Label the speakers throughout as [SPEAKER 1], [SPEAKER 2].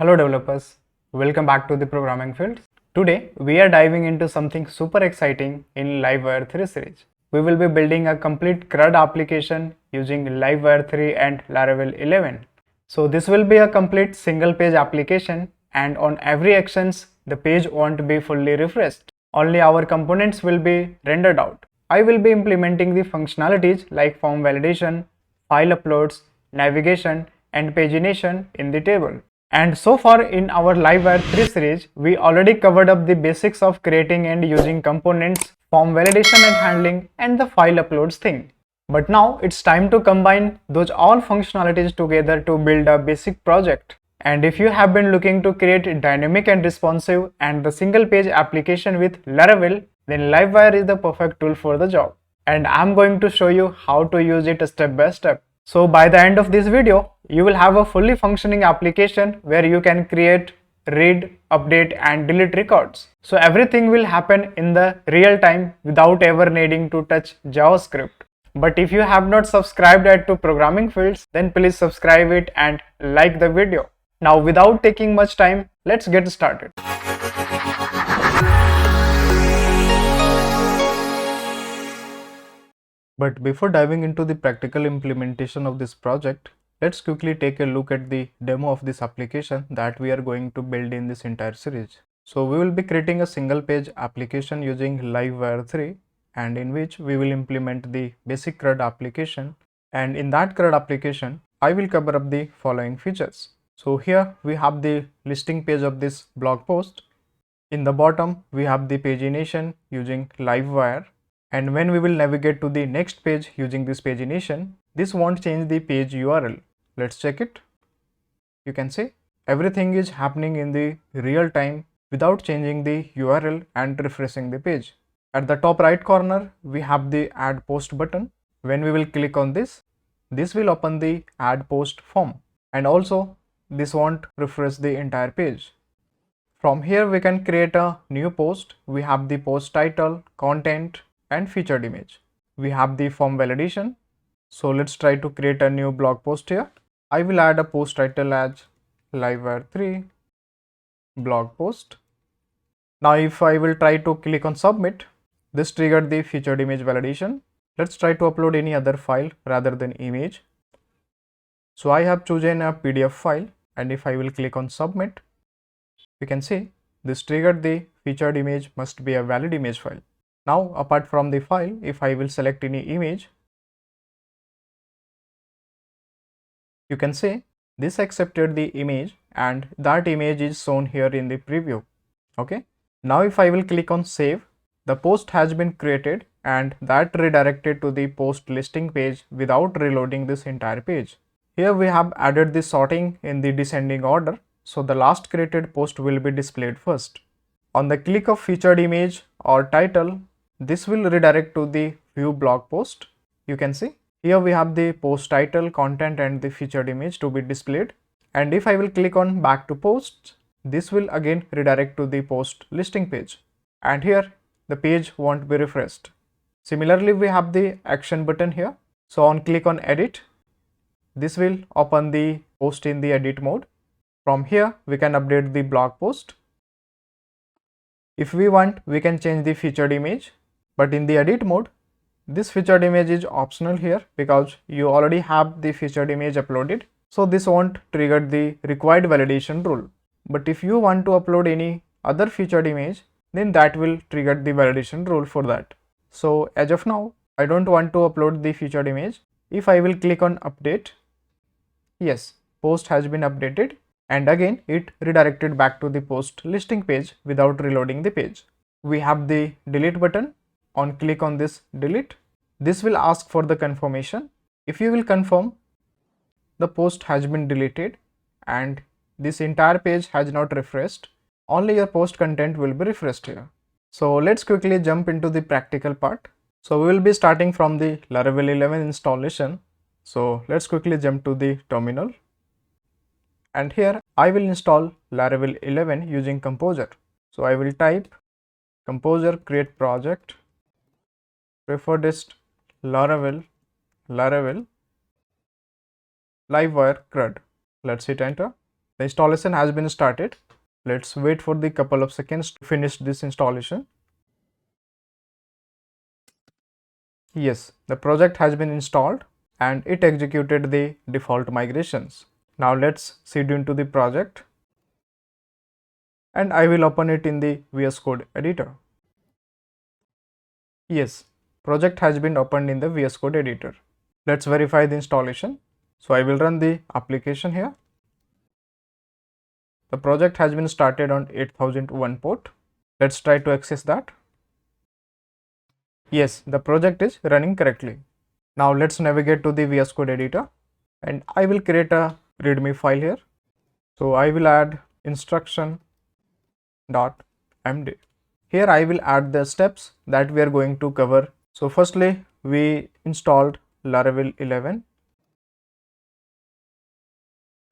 [SPEAKER 1] Hello developers, welcome back to the programming fields. Today we are diving into something super exciting in Livewire 3 series. We will be building a complete CRUD application using Livewire 3 and Laravel 11. So this will be a complete single page application, and on every actions the page won't be fully refreshed. Only our components will be rendered out. I will be implementing the functionalities like form validation, file uploads, navigation and pagination in the table. And so far in our Livewire 3 series, we already covered up the basics of creating and using components, form validation and handling, and the file uploads thing. But now it's time to combine those all functionalities together to build a basic project. And if you have been looking to create dynamic and responsive and the single page application with Laravel, then Livewire is the perfect tool for the job. And I'm going to show you how to use it step by step. So by the end of this video, you will have a fully functioning application where you can create, read, update and delete records. So everything will happen in the real time without ever needing to touch JavaScript. But if you have not subscribed yet to Programming Fields, then please subscribe it and like the video. Now without taking much time, let's get started. But before diving into the practical implementation of this project, let's quickly take a look at the demo of this application that we are going to build in this entire series. So we will be creating a single page application using Livewire 3, and in which we will implement the basic CRUD application. And in that CRUD application, I will cover up the following features. So here we have the listing page of this blog post. In the bottom, we have the pagination using Livewire. And when we will navigate to the next page using this pagination, this won't change the page URL. Let's check it. You can see everything is happening in the real time without changing the URL and refreshing the page. At the top right corner, we have the add post button. When we will click on this, this will open the add post form, and also this won't refresh the entire page. From here we can create a new post. We have the post title, content and featured image. We have the form validation. So let's try to create a new blog post here. I will add a post title as Livewire 3 blog post. Now if I will try to click on submit, this triggered the featured image validation. Let's try to upload any other file rather than image. So I have chosen a PDF file, and if I will click on submit, you can see this triggered the featured image must be a valid image file. Now apart from the file, if I will select any image, you can see this accepted the image and that image is shown here in the preview. Okay. Now if I will click on save, the post has been created and that redirected to the post listing page without reloading this entire page. Here we have added the sorting in the descending order, so the last created post will be displayed first. On the click of featured image or title, this will redirect to the view blog post. You can see here we have the post title, content and the featured image to be displayed. And if I will click on back to posts, this will again redirect to the post listing page. And here the page won't be refreshed. Similarly, we have the action button here. So on click on edit, this will open the post in the edit mode. From here we can update the blog post. If we want, we can change the featured image, but in the edit mode, this featured image is optional here because you already have the featured image uploaded. So this won't trigger the required validation rule. But if you want to upload any other featured image, then that will trigger the validation rule for that. So as of now, I don't want to upload the featured image. If I will click on update, yes, post has been updated. And again, it redirected back to the post listing page without reloading the page. We have the delete button. On click on this delete, this will ask for the confirmation. If you will confirm, the post has been deleted and this entire page has not refreshed. Only your post content will be refreshed here. So let's quickly jump into the practical part. So we will be starting from the Laravel 11 installation. So let's quickly jump to the terminal. And here I will install Laravel 11 using Composer. So I will type Composer create project, prefer dist Laravel Livewire CRUD. Let's hit enter. The installation has been started. Let's wait for the couple of seconds to finish this installation. Yes, the project has been installed and it executed the default migrations. Now let's seed into the project and I will open it in the VS Code editor. Yes, project has been opened in the VS Code editor. Let's verify the installation. So I will run the application here. The project has been started on 8001 port. Let's try to access that. Yes, the project is running correctly. Now let's navigate to the VS Code editor and I will create a readme file here. So I will add instruction.md. Here I will add the steps that we are going to cover. So firstly, we installed Laravel 11.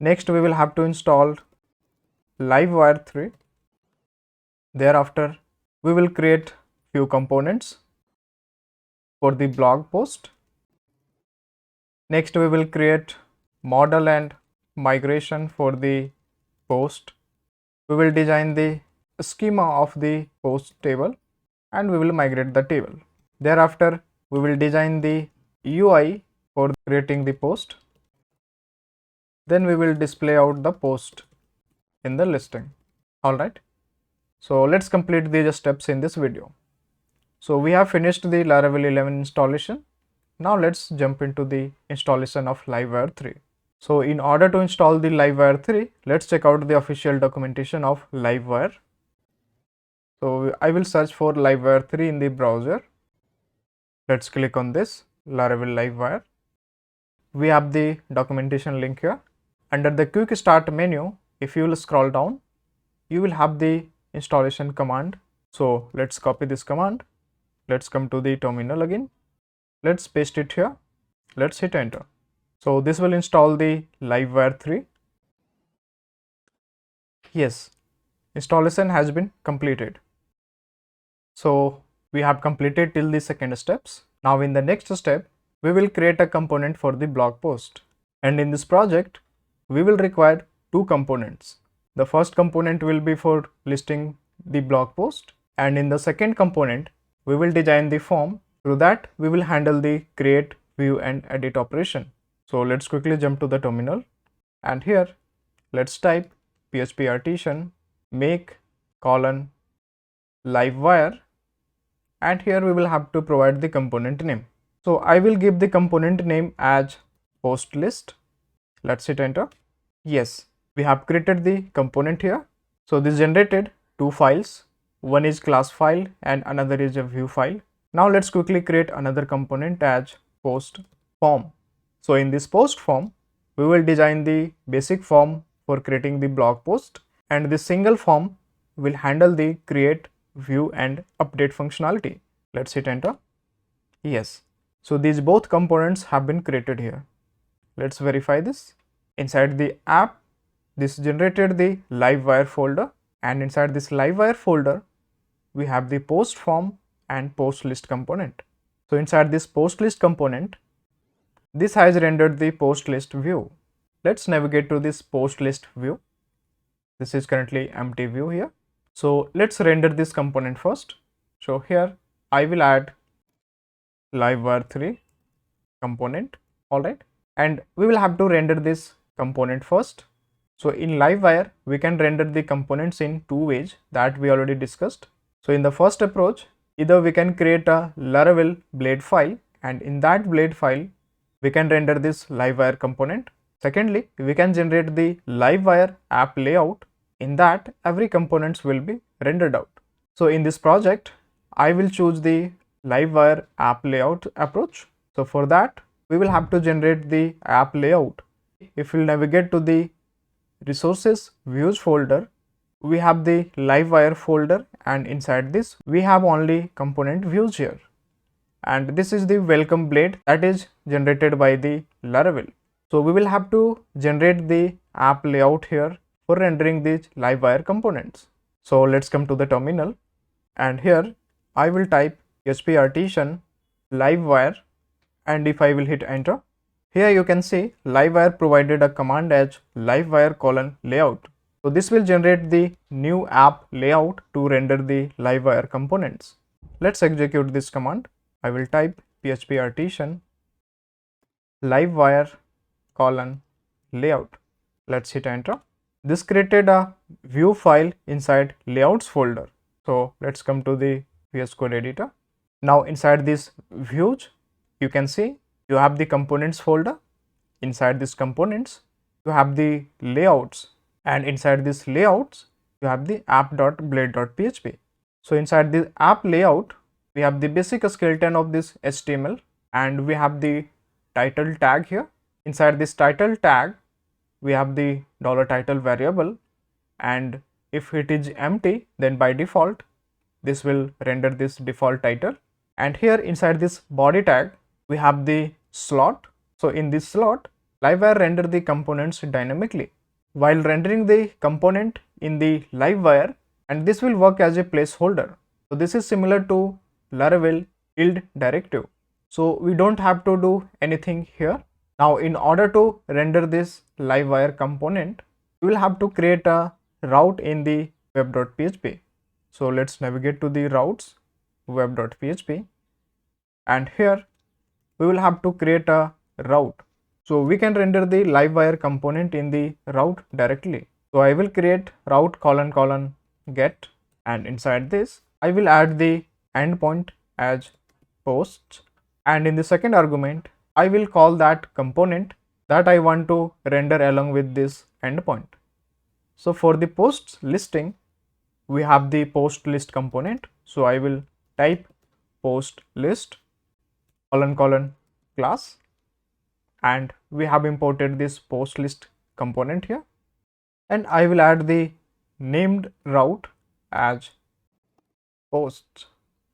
[SPEAKER 1] Next, we will have to install Livewire 3. Thereafter, we will create few components for the blog post. Next, we will create model and migration for the post. We will design the schema of the post table and we will migrate the table. Thereafter, we will design the UI for creating the post. Then we will display out the post in the listing. Alright. So let's complete these steps in this video. So we have finished the Laravel 11 installation. Now let's jump into the installation of Livewire 3. So in order to install the Livewire 3, let's check out the official documentation of Livewire. So I will search for Livewire 3 in the browser. Let's click on this Laravel Livewire. We have the documentation link here. Under the quick start menu, if you will scroll down, you will have the installation command. So let's copy this command. Let's come to the terminal again. Let's paste it here. Let's hit enter. So this will install the Livewire 3. Yes, installation has been completed. So we have completed till the second steps. Now in the next step, we will create a component for the blog post. And in this project, we will require two components. The first component will be for listing the blog post. And in the second component, we will design the form. Through that, we will handle the create, view and edit operation. So let's quickly jump to the terminal. And here, let's type php artisan make livewire. And here we will have to provide the component name. So I will give the component name as post list. Let's hit enter. Yes, we have created the component here. So this generated two files. One is class file and another is a view file. Now let's quickly create another component as post form. So in this post form, we will design the basic form for creating the blog post, and this single form will handle the create, view and update functionality. Let's hit enter. Yes. So these both components have been created here. Let's verify this. Inside the app, this generated the Livewire folder, and inside this Livewire folder, we have the post form and post list component. So inside this post list component, this has rendered the post list view. Let's navigate to this post list view. This is currently empty view here. So let's render this component first. So here I will add Livewire 3 component. Alright. And we will have to render this component first. So in Livewire, we can render the components in two ways that we already discussed. So in the first approach, either we can create a Laravel blade file, and in that blade file, we can render this Livewire component. Secondly, we can generate the Livewire app layout. In that, every components will be rendered out. So in this project, I will choose the Livewire app layout approach. So for that, we will have to generate the app layout. If we navigate to the resources views folder, we have the Livewire folder, and inside this we have only component views here, and this is the welcome blade that is generated by the Laravel. So we will have to generate the app layout here for rendering these Livewire components. So let's come to the terminal, and here I will type php artisan livewire, and if I will hit enter, Here you can see Livewire provided a command as livewire:layout. So this will generate the new app layout to render the Livewire components. Let's execute this command. I will type php artisan livewire:layout. Let's hit enter. This created a view file inside layouts folder. So let's come to the VS Code editor. Now inside this views, you can see you have the components folder. Inside this components, you have the layouts, and inside this layouts, you have the app.blade.php. So inside the app layout, we have the basic skeleton of this HTML, and we have the title tag here. Inside this title tag, we have the $title variable, and if it is empty, then by default this will render this default title. And here inside this body tag, we have the slot. So in this slot, Livewire render the components dynamically while rendering the component in the Livewire, and this will work as a placeholder. So this is similar to Laravel yield directive. So we don't have to do anything here. Now in order to render this Livewire component, we will have to create a route in the web.php. So let's navigate to the routes web.php, and here we will have to create a route. So we can render the Livewire component in the route directly. So I will create route : get, and inside this I will add the endpoint as posts, and in the second argument I will call that component that I want to render along with this endpoint. So for the posts listing, we have the post list component. So I will type post list : class, and we have imported this post list component here, and I will add the named route as posts.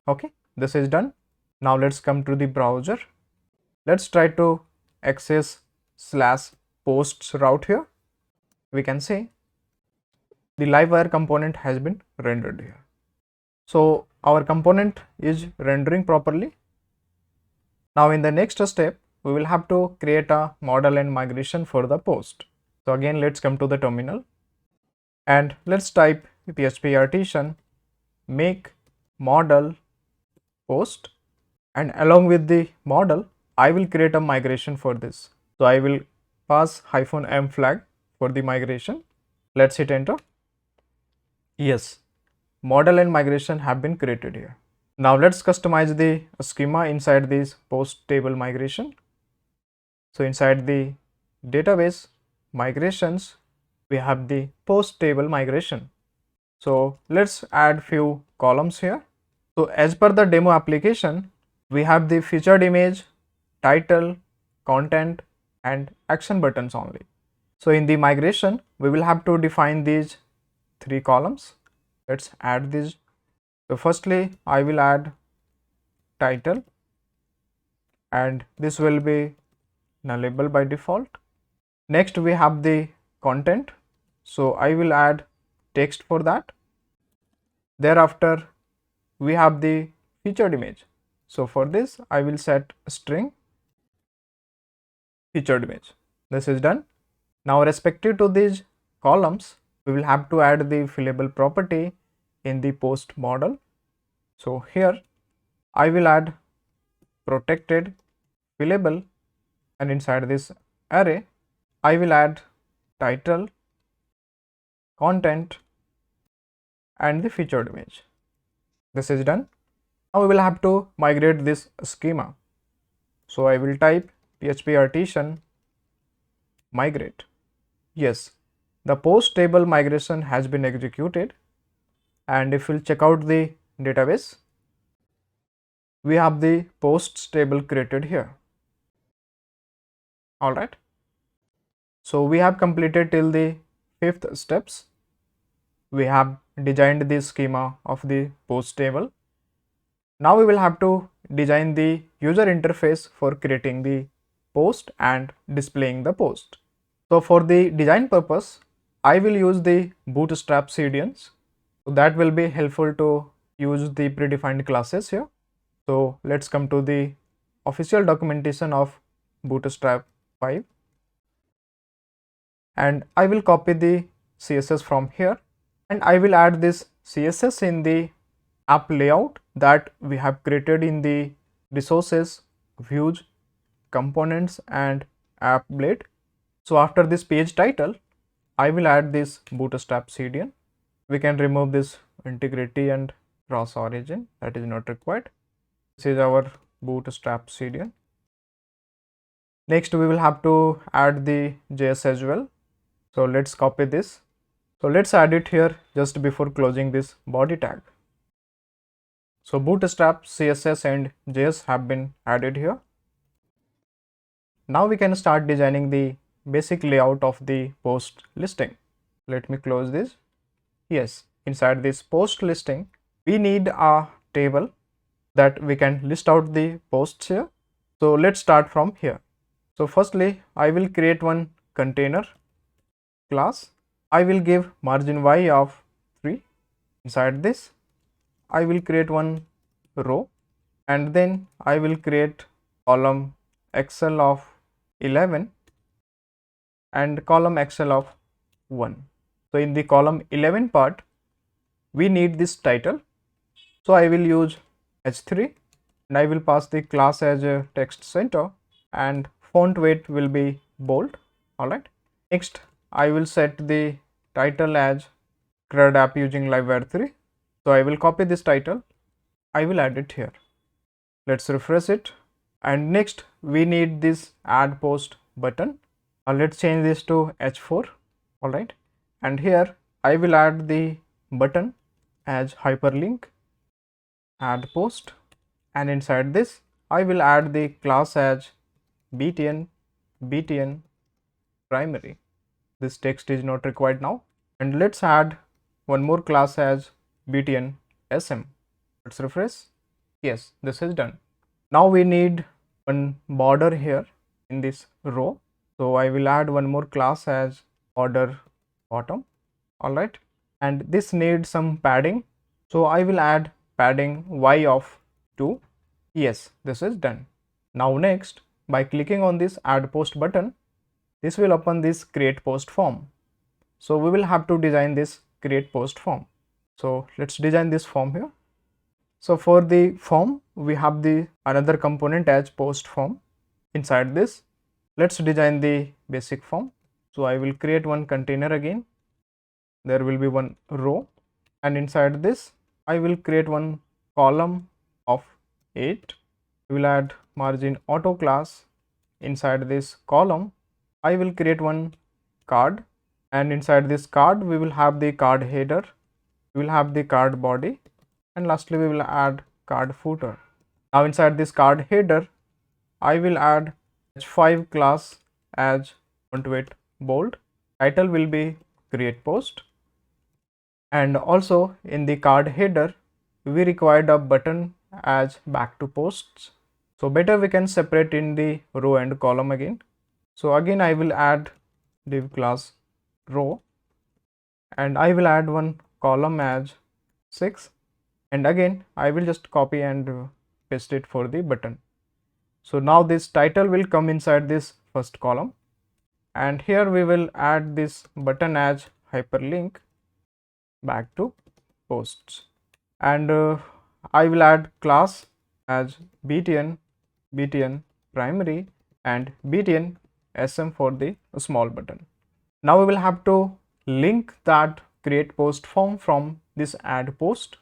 [SPEAKER 1] Okay, this is done. Now let's come to the browser. Let's try to access /posts route here. We can see the Livewire component has been rendered here. So our component is rendering properly. Now in the next step, we will have to create a model and migration for the post. So again, let's come to the terminal and let's type php artisan make model post, and along with the model, I will create a migration for this. So I will pass -m flag for the migration. Let's hit enter. Yes, model and migration have been created here. Now let's customize the schema inside this post table migration. So inside the database migrations, we have the post table migration. So let's add few columns here. So as per the demo application, we have the featured image, title, content, and action buttons only. So in the migration, we will have to define these 3 columns. Let's add these. So firstly, I will add title, and this will be nullable by default. Next, we have the content. So I will add text for that. Thereafter, we have the featured image. So for this, I will set string featured image. This is done. Now respective to these columns, we will have to add the fillable property in the post model. So here I will add protected fillable, and inside this array I will add title, content, and the featured image. This is done. Now we will have to migrate this schema. So I will type php artisan migrate. Yes, the post table migration has been executed, and if we'll check out the database, we have the posts table created here. All right. So we have completed till the 5th steps. We have designed the schema of the post table. Now we will have to design the user interface for creating the post and displaying the post. So for the design purpose, I will use the bootstrap CDNs. So that will be helpful to use the predefined classes here. So let's come to the official documentation of bootstrap 5, and I will copy the CSS from here, and I will add this CSS in the app layout that we have created in the resources, views, components and app blade. So after this page title, I will add this bootstrap CDN. We can remove this integrity and cross origin, that is not required. This is our bootstrap CDN. Next we will have to add the JS as well. So let's copy this. So let's add it here just before closing this body tag. So bootstrap, CSS and JS have been added here. Now we can start designing the basic layout of the post listing. Let me close this. Yes, inside this post listing, we need a table that we can list out the posts here. So let's start from here. So firstly, I will create one container class. I will give margin y of 3. Inside this, I will create one row, and then I will create column XL of 11 and column XL of 1. So in the column 11 part, we need this title. So I will use h3 and I will pass the class as a text center, and font weight will be bold. Alright. Next, I will set the title as CRUD app using Livewire 3. So I will copy this title. I will add it here. Let's refresh it. And next we need this add post button. Let's change this to h4. Alright. And here I will add the button as hyperlink, add post, and inside this I will add the class as btn primary. This text is not required now. And let's add one more class as btn sm. Let's refresh. Yes, this is done. Now we need one border here in this row. So I will add one more class as border bottom. Alright. And this needs some padding. So I will add padding y of 2. Yes, this is done. Now next, by clicking on this add post button, this will open this create post form. So we will have to design this create post form. So let's design this form here. So for the form, we have the another component as post form. Inside this, let's design the basic form. So I will create one container again. There will be one row, and inside this I will create one column of 8. I will add margin auto class. Inside this column I will create one card, and inside this card we will have the card header, we will have the card body, and lastly we will add card footer. Now inside this card header I will add h5 class as font weight bold. Title will be create post, and also in the card header we required a button as back to posts. So better we can separate in the row and column again. So again I will add div class row, and I will add one column as 6, and again I will just copy and paste it for the button. So now this title will come inside this first column, and here we will add this button as hyperlink back to posts, and I will add class as btn primary and btn sm for the small button. Now we will have to link that create post form from this add post,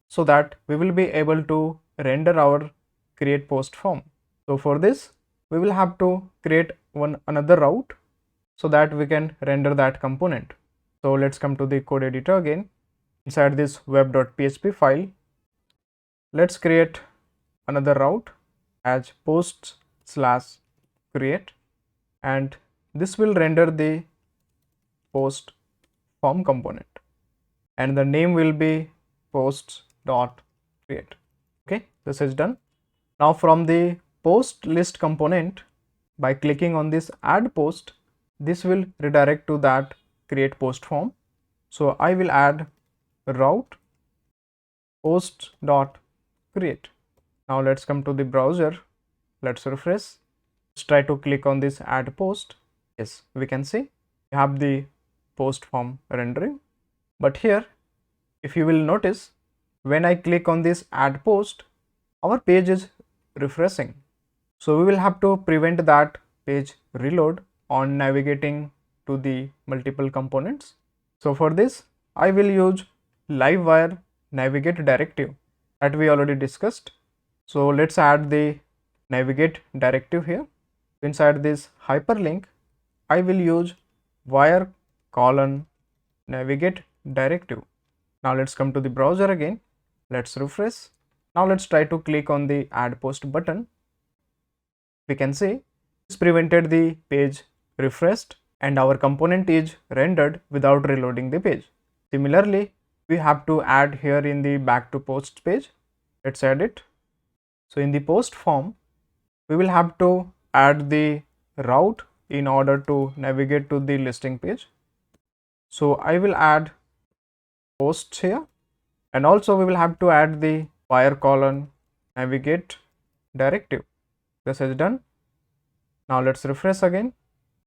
[SPEAKER 1] so that we will be able to render our create post form. So for this we will have to create another route so that we can render that component. So let's come to the code editor again. Inside this web.php file, let's create another route as posts/create, and this will render the post form component, and the name will be posts.create. Okay, this is done. Now from the post list component, by clicking on this add post, this will redirect to that create post form. So I will add route post.create. Now let's come to the browser. Let's refresh. Let's try to click on this add post. Yes, we can see we have the post form rendering. But here, if you will notice, when I click on this add post, our page is refreshing. So we will have to prevent that page reload on navigating to the multiple components. So for this, I will use Livewire navigate directive that we already discussed. So let's add the navigate directive here. Inside this hyperlink, I will use wire colon navigate directive. Now let's come to the browser again. Let's refresh. Now let's try to click on the add post button. We can see this prevented the page refreshed and our component is rendered without reloading the page. Similarly, we have to add here in the back to post page. Let's add it. So in the post form, we will have to add the route in order to navigate to the listing page. So I will add posts here, and also we will have to add the wire colon navigate directive. This is done. Now let's refresh again.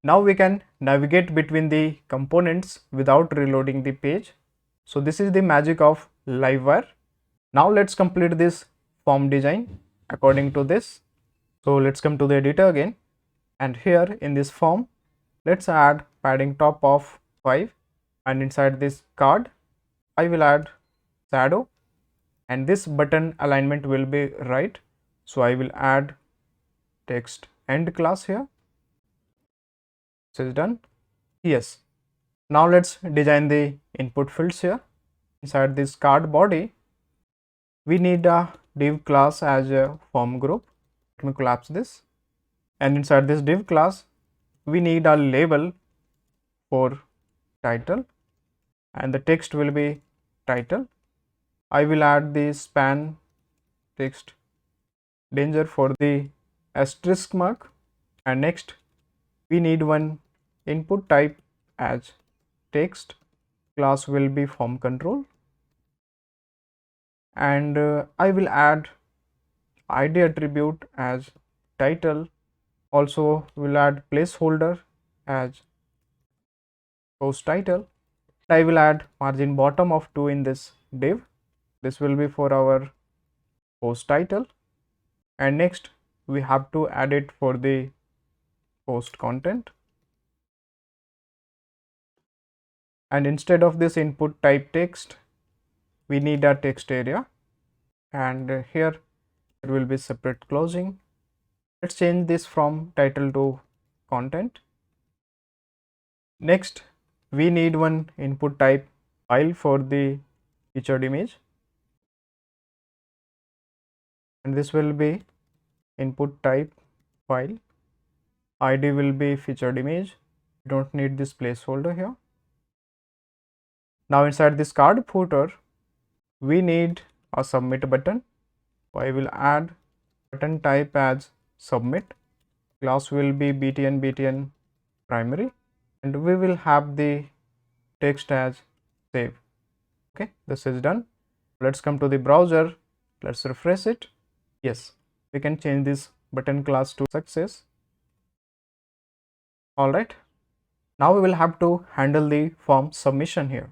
[SPEAKER 1] Now we can navigate between the components without reloading the page. So this is the magic of Livewire. Now let's complete this form design according to this. So let's come to the editor again, and here in this form, let's add padding top of 5, and inside this card, I will add shadow, and this button alignment will be right. So I will add text end class here. This is done. Yes. Now let's design the input fields here. Inside this card body, we need a div class as a form group. Let me collapse this. And inside this div class, we need a label for title, and the text will be title. I will add the span text danger for the asterisk mark, and next we need one input type as text. Class will be form control, and I will add id attribute as title. Also will add placeholder as post title. I will add margin bottom of 2 in this div. This will be for our post title, and next we have to add it for the post content. And instead of this input type text, we need a text area, and here there will be separate closing. Let's change this from title to content. Next, we need one input type file for the featured image, and this will be input type file. ID will be featured image. We don't need this placeholder here. Now inside this card footer, we need a submit button. So I will add button type as submit. Class will be btn primary, and we will have the text as save. Okay, this is done. Let's come to the browser. Let's refresh it. Yes, we can change this button class to success. All right. Now we will have to handle the form submission here.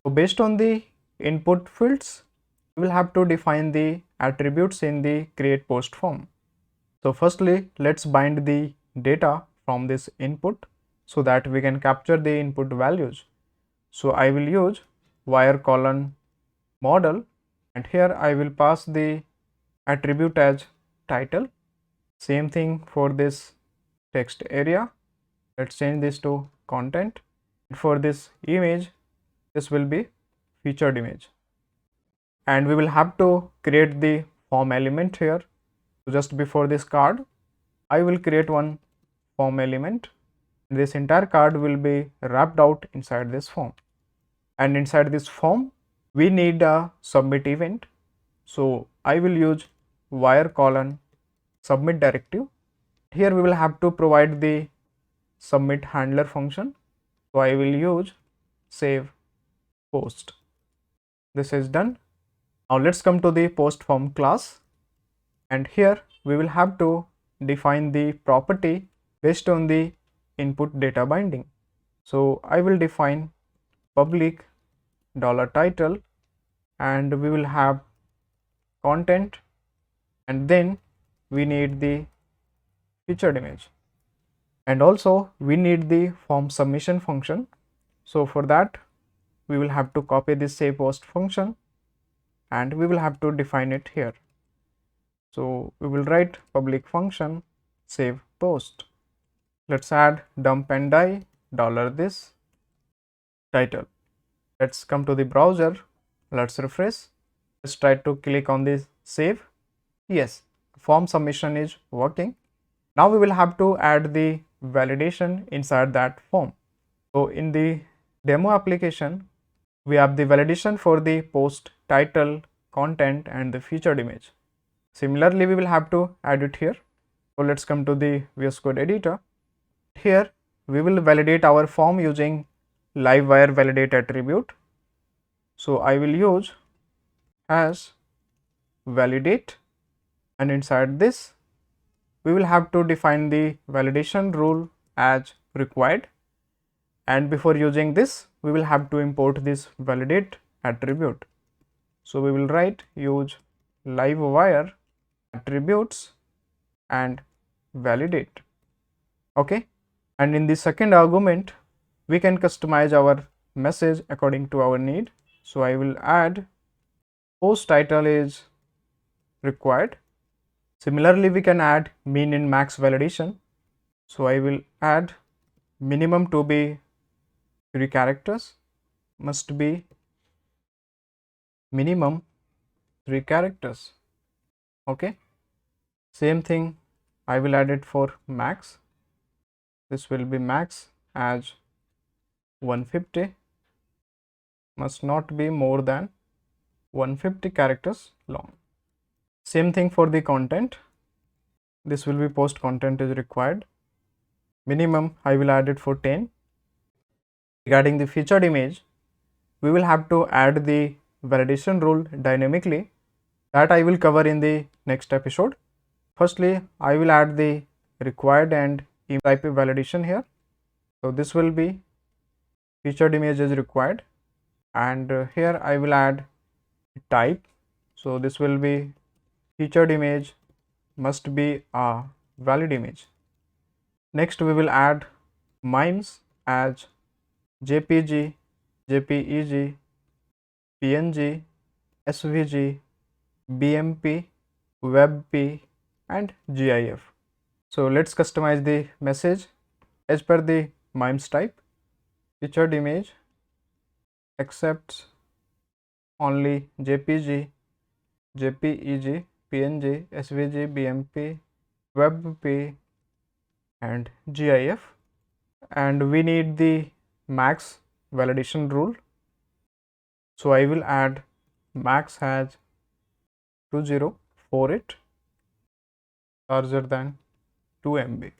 [SPEAKER 1] So based on the input fields, we will have to define the attributes in the create post form. So firstly, let's bind the data from this input so that we can capture the input values. So I will use wire colon model, and here I will pass the attribute as title. Same thing for this text area. Let's change this to content. For this image, this will be featured image, and we will have to create the form element here. So just before this card, I will create one form element. This entire card will be wrapped out inside this form, and inside this form we need a submit event. So I will use wire colon submit directive. Here we will have to provide the submit handler function. So I will use save post. This is done. Now let's come to the post form class, and here we will have to define the property based on the input data binding. So I will define public $title, and we will have content, and then we need the featured image, and also we need the form submission function. So for that we will have to copy this save post function and we will have to define it here. So we will write public function save post. Let's add dump and die $this title. Let's come to the browser. Let's refresh. Let's try to click on this save. Yes, form submission is working. Now we will have to add the validation inside that form. So in the demo application, we have the validation for the post title, content, and the featured image. Similarly, we will have to add it here. So let's come to the VS Code editor. Here we will validate our form using Livewire validate attribute. So I will use as validate, and inside this we will have to define the validation rule as required, and before using this we will have to import this validate attribute. So we will write use Livewire attributes and validate. Okay, and in the second argument we can customize our message according to our need. So I will add post title is required. Similarly, we can add min and max validation. So I will add minimum to be 3 characters, must be minimum 3 characters. Okay, same thing I will add it for max. This will be max as 150, must not be more than 150 characters long. Same thing for the content. This will be post content is required. Minimum I will add it for 10. Regarding the featured image, we will have to add the validation rule dynamically. That I will cover in the next episode. Firstly, I will add the required and type validation here. So this will be featured image is required, and here I will add type. So this will be featured image must be a valid image. Next we will add MIMEs as JPG, JPEG, PNG, SVG, BMP, WebP, and GIF. So let's customize the message as per the MIMEs type. Featured image accepts only JPG, JPEG, PNG, SVG, BMP, WebP, and GIF. And we need the max validation rule. So I will add max has 20 for it, larger than 2 MB.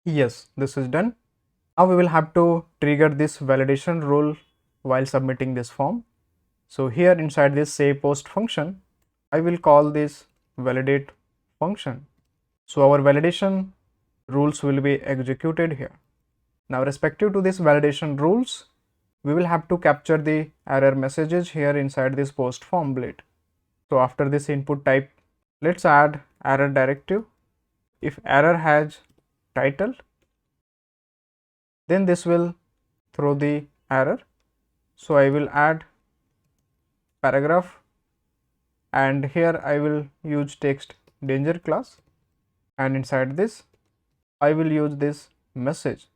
[SPEAKER 1] Yes, this is done. Now we will have to trigger this validation rule while submitting this form. So here inside this save post function, I will call this validate function. So our validation rules will be executed here. Now respective to this validation rules, we will have to capture the error messages here inside this post form blade. So after this input type, let's add error directive. If error has title, then this will throw the error. So I will add paragraph, and here I will use text danger class, and inside this I will use this message.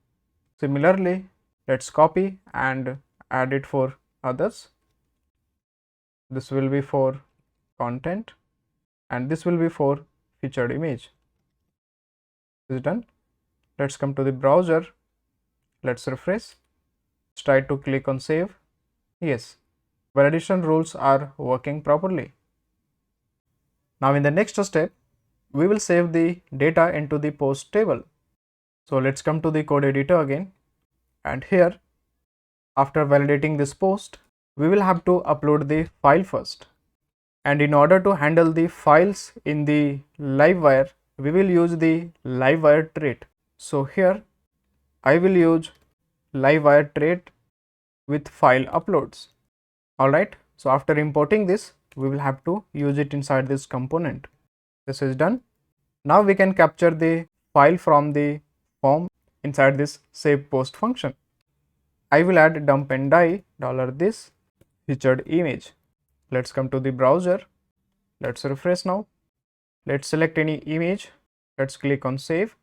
[SPEAKER 1] Similarly, let's copy and add it for others. This will be for content and this will be for featured image. This is done. Let's come to the browser. Let's refresh. Let's try to click on save. Yes, validation rules are working properly. Now in the next step, we will save the data into the post table. So let's come to the code editor again, and here after validating this post, we will have to upload the file first. And in order to handle the files in the Livewire, we will use the Livewire trait. So here I will use Livewire trait with file uploads. Alright, so after importing this, we will have to use it inside this component. This is done. Now we can capture the file from the form inside this save post function. I will add dump and die $this featured image. Let's come to the browser. Let's refresh now. Let's select any image. Let's click on save.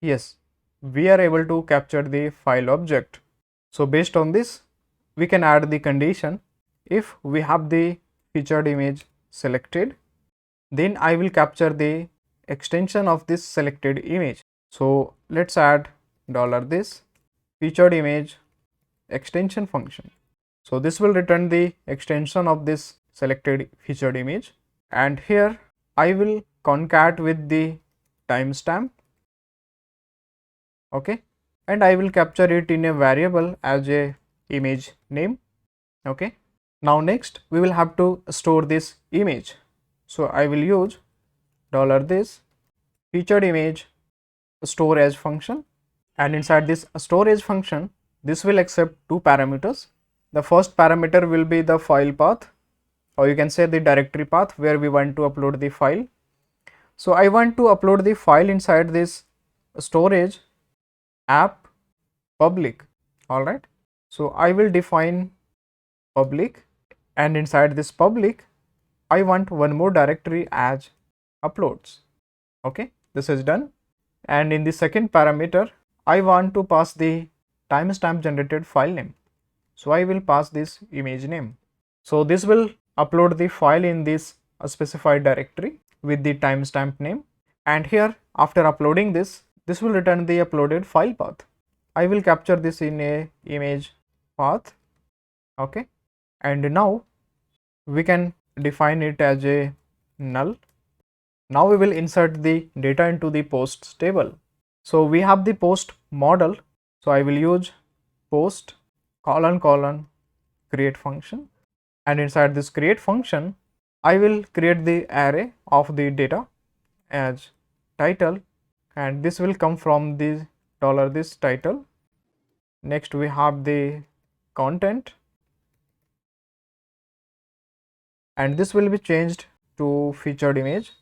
[SPEAKER 1] Yes, we are able to capture the file object. So based on this, we can add the condition. If we have the featured image selected, then I will capture the extension of this selected image. So let's add $this featured image extension function. So this will return the extension of this selected featured image, and here I will concat with the timestamp. Okay, and I will capture it in a variable as a image name. Okay, now next we will have to store this image. So I will use $this featured image store as function, and inside this storage function, this will accept two parameters. The first parameter will be the file path, or you can say the directory path where we want to upload the file. So I want to upload the file inside this storage app public. All right, so I will define public, and inside this public I want one more directory as uploads. Okay, this is done. And in the second parameter, I want to pass the timestamp generated file name. So I will pass this image name. So this will upload the file in this specified directory with the timestamp name. And here, after uploading this will return the uploaded file path. I will capture this in a image path. Okay, and now we can define it as a null. Now we will insert the data into the posts table. So we have the post model. So I will use post : create function, and inside this create function I will create the array of the data as title, and this will come from the $this title. Next we have the content, and this will be changed to featured image,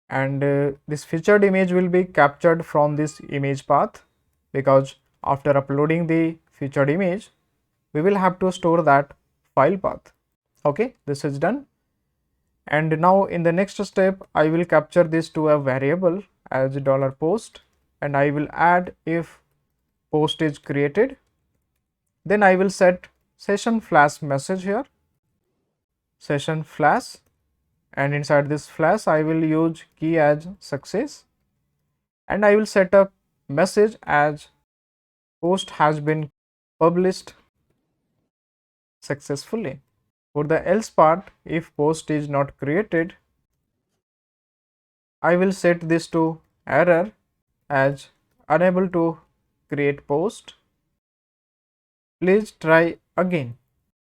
[SPEAKER 1] and this featured image will be captured from this image path, because after uploading the featured image we will have to store that file path. Okay, this is done. And now in the next step I will capture this to a variable as $post, and I will add if post is created. Then I will set session flash message here, session flash, and inside this flash I will use key as success, and I will set up message as post has been published successfully. For the else part, if post is not created, I will set this to error as unable to create post. Please try again.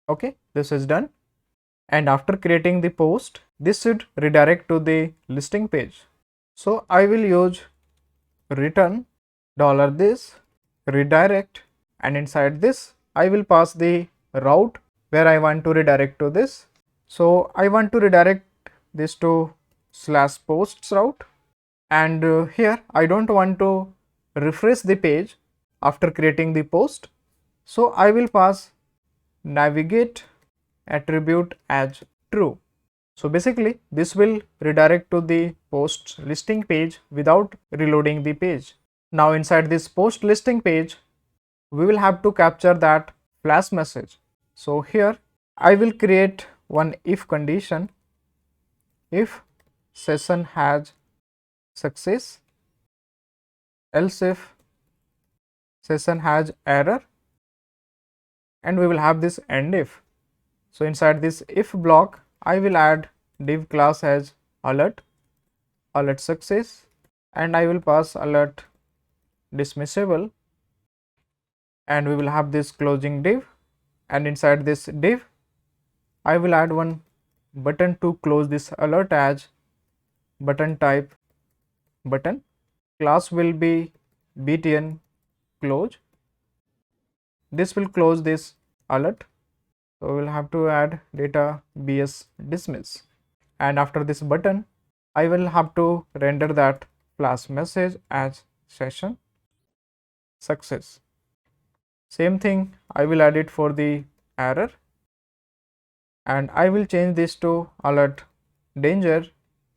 [SPEAKER 1] Okay, this is done. And after creating the post, this should redirect to the listing page. So I will use return $this redirect, and inside this I will pass the route where I want to redirect to this. So I want to redirect this to /posts route, and here I don't want to refresh the page after creating the post. So I will pass navigate attribute as true. So basically this will redirect to the post listing page without reloading the page. Now inside this post listing page we will have to capture that flash message. So here I will create one if condition. If session has success, else if session has error, and we will have this end if. So inside this if block I will add div class as alert success, and I will pass alert dismissible, and we will have this closing div, and inside this div I will add one button to close this alert as button type button. Class will be btn close. This will close this alert. So we'll have to add data bs dismiss. And after this button, I will have to render that flash message as session success. Same thing, I will add it for the error, and I will change this to alert danger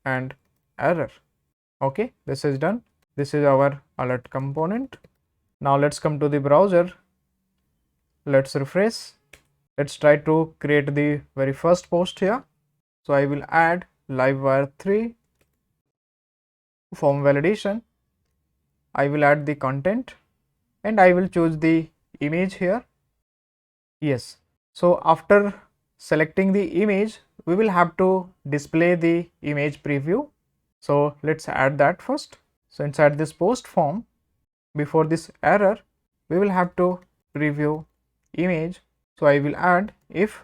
[SPEAKER 1] and error. Okay, this is done. This is our alert component. Now let's come to the browser. Let's refresh. Let's try to create the very first post here. So I will add Livewire 3 form validation. I will add the content and I will choose the image here. Yes. So after selecting the image, we will have to display the image preview. So let's add that first. So inside this post form, before this error, we will have to preview image. So I will add if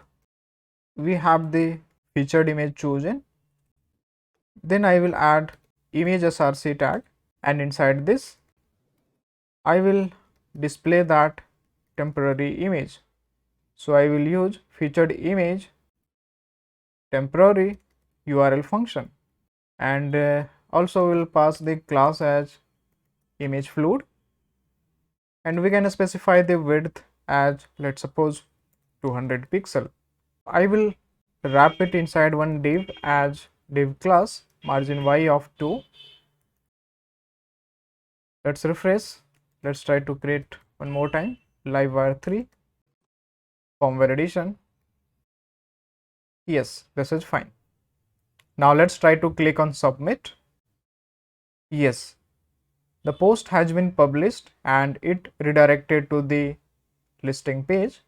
[SPEAKER 1] we have the featured image chosen, then I will add image src tag, and inside this I will display that temporary image. So I will use featured image temporary URL function, and also will pass the class as image fluid, and we can specify the width as, let's suppose, 200 pixel. I will wrap it inside one div as div class margin y of 2. Let's refresh. Let's try to create one more time. Livewire 3 form validation. Yes, this is fine. Now let's try to click on submit. Yes, the post has been published and it redirected to the listing page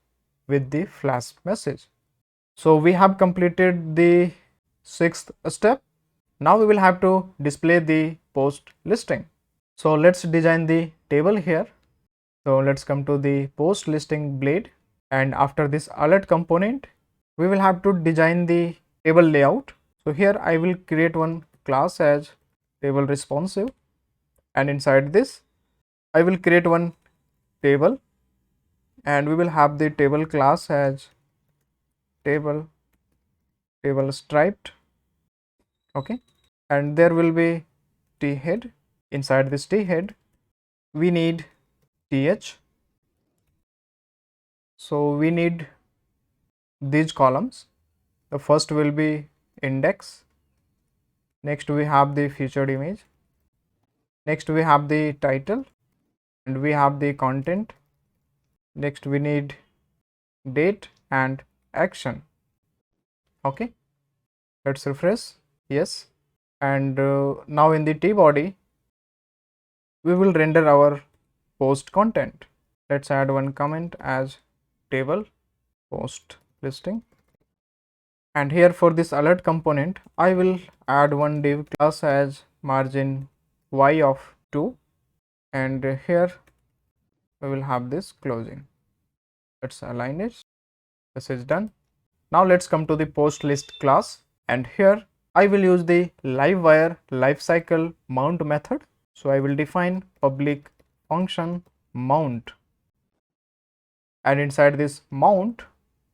[SPEAKER 1] with the flash message. So we have completed the 6th step. Now we will have to display the post listing. So let's design the table here. So let's come to the post listing blade, and after this alert component, we will have to design the table layout. So here I will create one class as table responsive, and inside this I will create one table, and we will have the table class as table striped. Okay, and there will be t head. Inside this t head we need th. So we need these columns. The first will be index, next we have the featured image, next we have the title, and we have the content, next we need date and action. Okay, let's refresh. Yes, and now in the t body we will render our post content. Let's add one comment as table post listing, and here for this alert component I will add one div class as margin y of 2, and here we will have this closing. Let's align it. This is done. Now let's come to the post list class, and here I will use the Livewire lifecycle mount method. So I will define public function mount, and inside this mount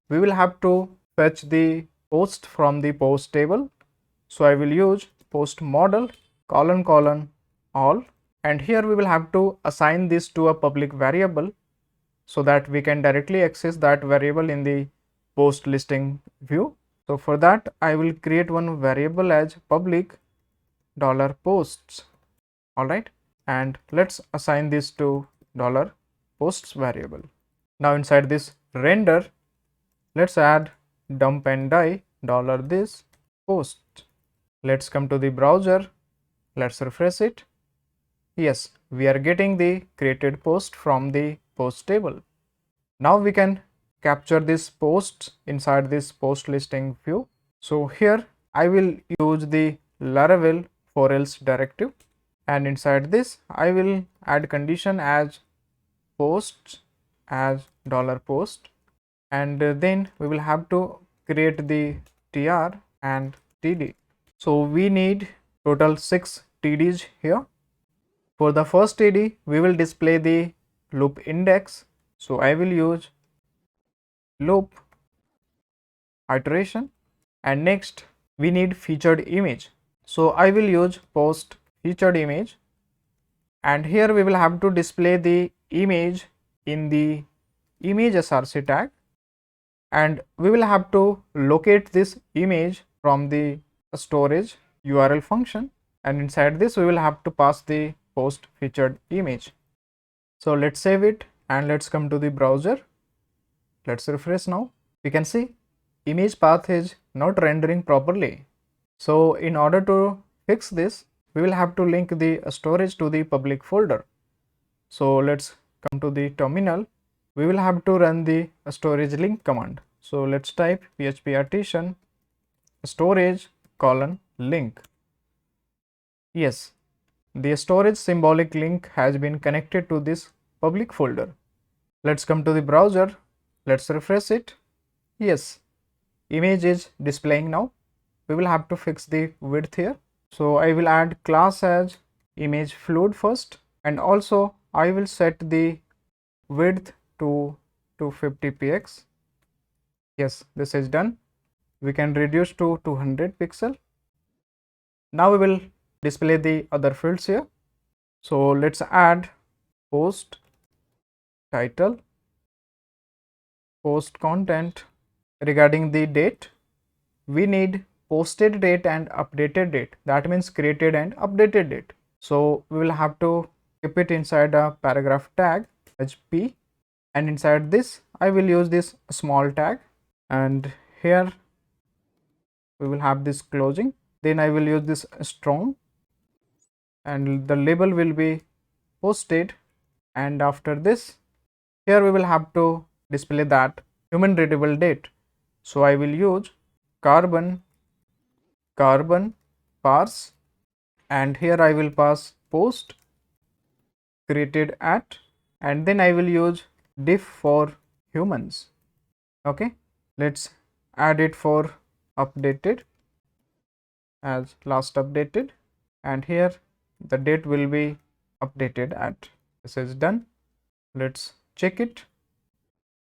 [SPEAKER 1] we will have to fetch the post from the post table. So I will use post model : all, and here we will have to assign this to a public variable so that we can directly access that variable in the post listing view. So for that I will create one variable as public $posts. All right, and let's assign this to $posts variable. Now inside this render, let's add dump and die $this post. Let's come to the browser. Let's refresh it. Yes, we are getting the created post from the post table. Now we can capture this post inside this post listing view. So here I will use the Laravel for else directive, and inside this I will add condition as posts as $post, and then we will have to create the tr and TD. So we need total 6 TDs here. For the first TD, we will display the loop index. So I will use loop iteration, and next we need featured image. So I will use post featured image, and here we will have to display the image in the image src tag, and we will have to locate this image from the storage URL function, and inside this we will have to pass the post featured image. So let's save it and let's come to the browser. Let's refresh now. We can see image path is not rendering properly. So in order to fix this, we will have to link the storage to the public folder. So let's come to the terminal. We will have to run the storage link command. So let's type php artisan storage : link. Yes, the storage symbolic link has been connected to this public folder. Let's come to the browser. Let's refresh it. Yes, image is displaying now. We will have to fix the width here. So I will add class as image fluid first, and also I will set the width to 250px. Yes, this is done. We can reduce to 200 pixel. Now we will display the other fields here. So let's add post title, post content. Regarding the date, we need posted date and updated date. That means created and updated date. So we will have to keep it inside a paragraph tag as p, and inside this I will use this small tag, and here we will have this closing. Then I will use this strong, and the label will be posted, and after this here we will have to display that human readable date. So I will use carbon parse, and here I will pass post created at, and then I will use diff for humans. Okay, let's add it for updated as last updated, and here the date will be updated at. This is done. Let's check it.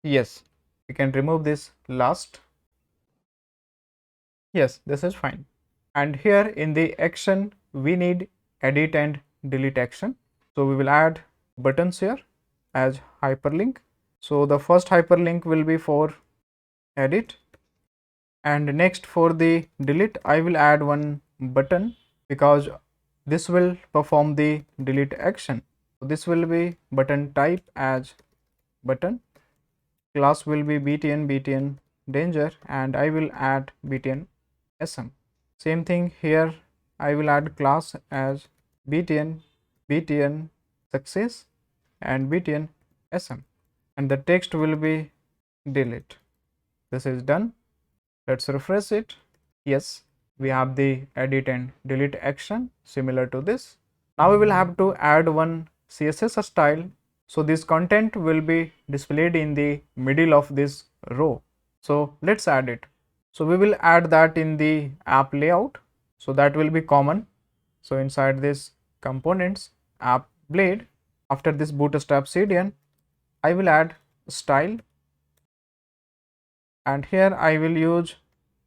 [SPEAKER 1] Yes, we can remove this last. Yes, this is fine. And here in the action we need edit and delete action. So we will add buttons here as hyperlink. So the first hyperlink will be for edit, and next for the delete I will add one button, because this will perform the delete action. So this will be button type as button, class will be btn danger, and I will add btn sm. Same thing here, I will add class as btn success and btn sm, and the text will be delete. This is done. Let's refresh it. Yes, we have the edit and delete action similar to this. Now we will have to add one CSS style. So this content will be displayed in the middle of this row. So let's add it. So we will add that in the app layout. So that will be common. So inside this components app blade, after this bootstrap CDN, I will add style, and here I will use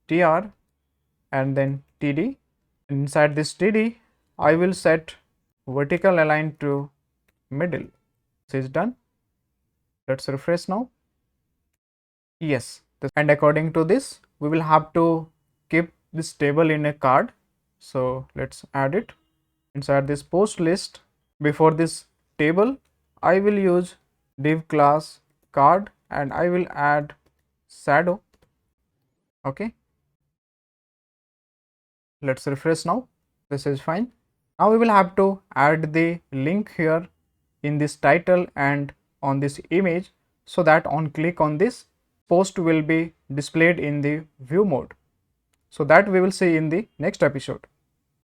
[SPEAKER 1] tr and then td. Inside this td I will set vertical align to middle. This is done. Let's refresh now. Yes, and according to this we will have to keep this table in a card. So let's add it inside this post list. Before this table I will use div class card, and I will add shadow. Okay, let's refresh now. This is fine. Now we will have to add the link here in this title and on this image, so that on click on this post will be displayed in the view mode. So that we will see in the next episode.